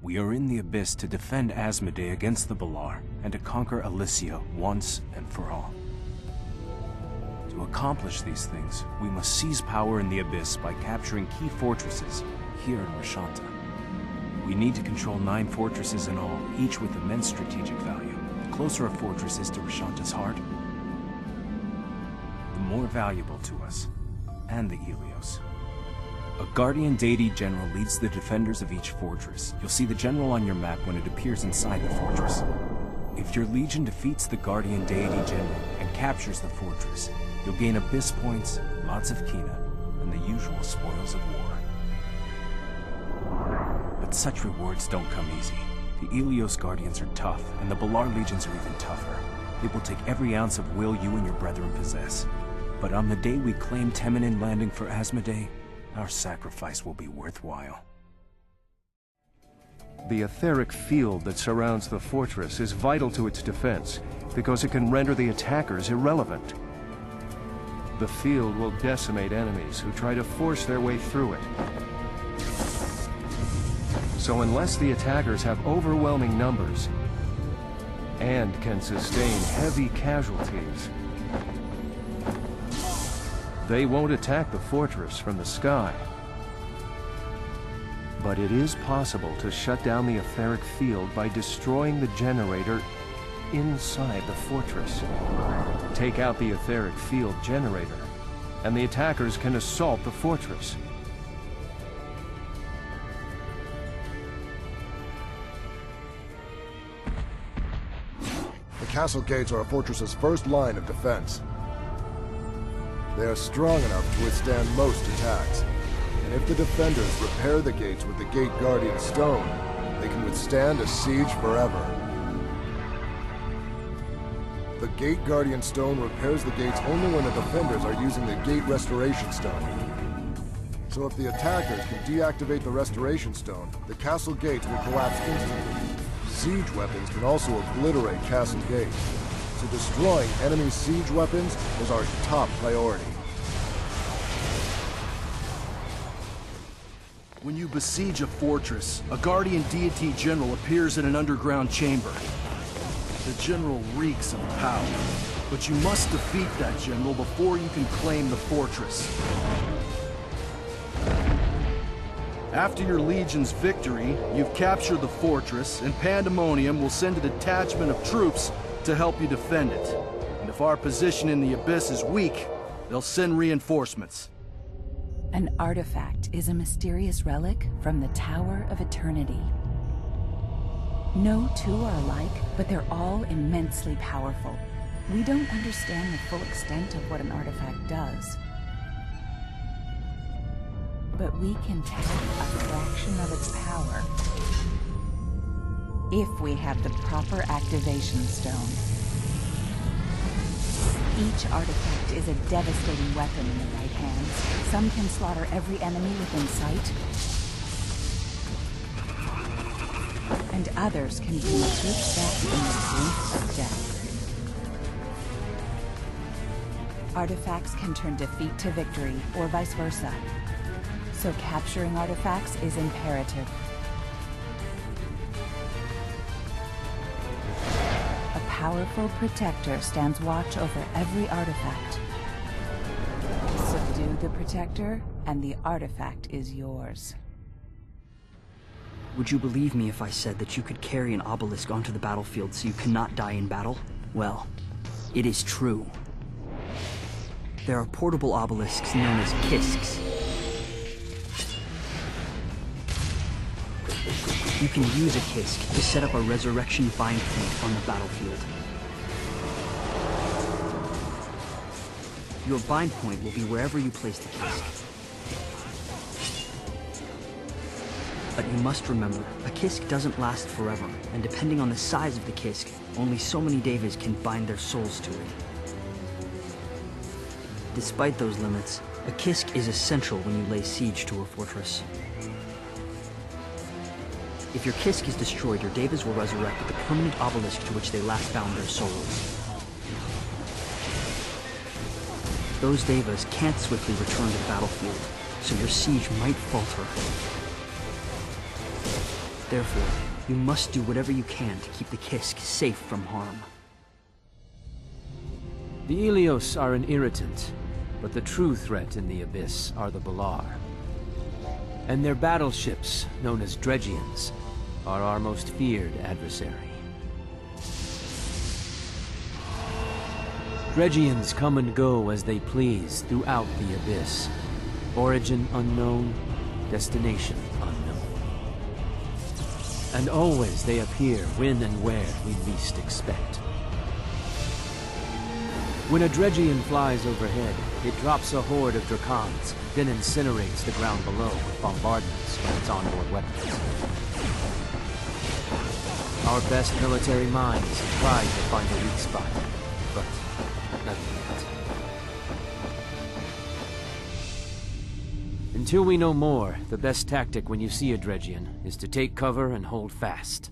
We are in the Abyss to defend Asmodee against the Balar, and to conquer Elysia once and for all. To accomplish these things, we must seize power in the Abyss by capturing key fortresses here in Rashanta. We need to control 9 fortresses in all, each with immense strategic value. The closer a fortress is to Rashanta's heart, the more valuable to us, and the Helios. A guardian deity general leads the defenders of each fortress. You'll see the general on your map when it appears inside the fortress. If your legion defeats the guardian deity general and captures the fortress, you'll gain Abyss points, lots of Kina, and the usual spoils of war. But such rewards don't come easy. The Helios Guardians are tough, and the Balar legions are even tougher. It will take every ounce of will you and your brethren possess. But on the day we claim Teminin landing for Asmodee, our sacrifice will be worthwhile. The etheric field that surrounds the fortress is vital to its defense, because it can render the attackers irrelevant. The field will decimate enemies who try to force their way through it. So unless the attackers have overwhelming numbers, and can sustain heavy casualties, they won't attack the fortress from the sky. But it is possible to shut down the etheric field by destroying the generator inside the fortress. Take out the etheric field generator, and the attackers can assault the fortress. The castle gates are a fortress's first line of defense. They are strong enough to withstand most attacks, and if the defenders repair the gates with the Gate Guardian Stone, they can withstand a siege forever. The Gate Guardian Stone repairs the gates only when the defenders are using the Gate Restoration Stone. So if the attackers can deactivate the Restoration Stone, the castle gates will collapse instantly. Siege weapons can also obliterate castle gates, so destroying enemy siege weapons is our top priority. When you besiege a fortress, a guardian deity general appears in an underground chamber. The general reeks of power, but you must defeat that general before you can claim the fortress. After your legion's victory, you've captured the fortress, and Pandemonium will send a detachment of troops to help you defend it. And if our position in the Abyss is weak, they'll send reinforcements. An artifact is a mysterious relic from the Tower of Eternity. No two are alike, but they're all immensely powerful. We don't understand the full extent of what an artifact does, but we can tap a fraction of its power if we have the proper activation stone. Each artifact is a devastating weapon in the right hands. Some can slaughter every enemy within sight, and others can bring troops back in the brink of death. Artifacts can turn defeat to victory, or vice versa. So capturing artifacts is imperative. A powerful protector stands watch over every artifact. Subdue the protector, and the artifact is yours. Would you believe me if I said that you could carry an obelisk onto the battlefield so you cannot die in battle? Well, it is true. There are portable obelisks known as kisks. You can use a kisk to set up a resurrection bind point on the battlefield. Your bind point will be wherever you place the kisk. But you must remember, a kisk doesn't last forever, and depending on the size of the kisk, only so many devas can bind their souls to it. Despite those limits, a kisk is essential when you lay siege to a fortress. If your kisk is destroyed, your devas will resurrect at the permanent obelisk to which they last bound their souls. Those devas can't swiftly return to the battlefield, so your siege might falter. Therefore, you must do whatever you can to keep the Kisk safe from harm. The Ilios are an irritant, but the true threat in the Abyss are the Balar. And their battleships, known as Dredgians, are our most feared adversary. Dredgians come and go as they please throughout the Abyss. Origin unknown, destination unknown. And always they appear when and where we least expect. When a Dredgian flies overhead, it drops a horde of Drakons, then incinerates the ground below with bombardments and its onboard weapons. Our best military minds have tried to find a weak spot, but nothing yet. Until we know more, the best tactic when you see a Dredgian is to take cover and hold fast.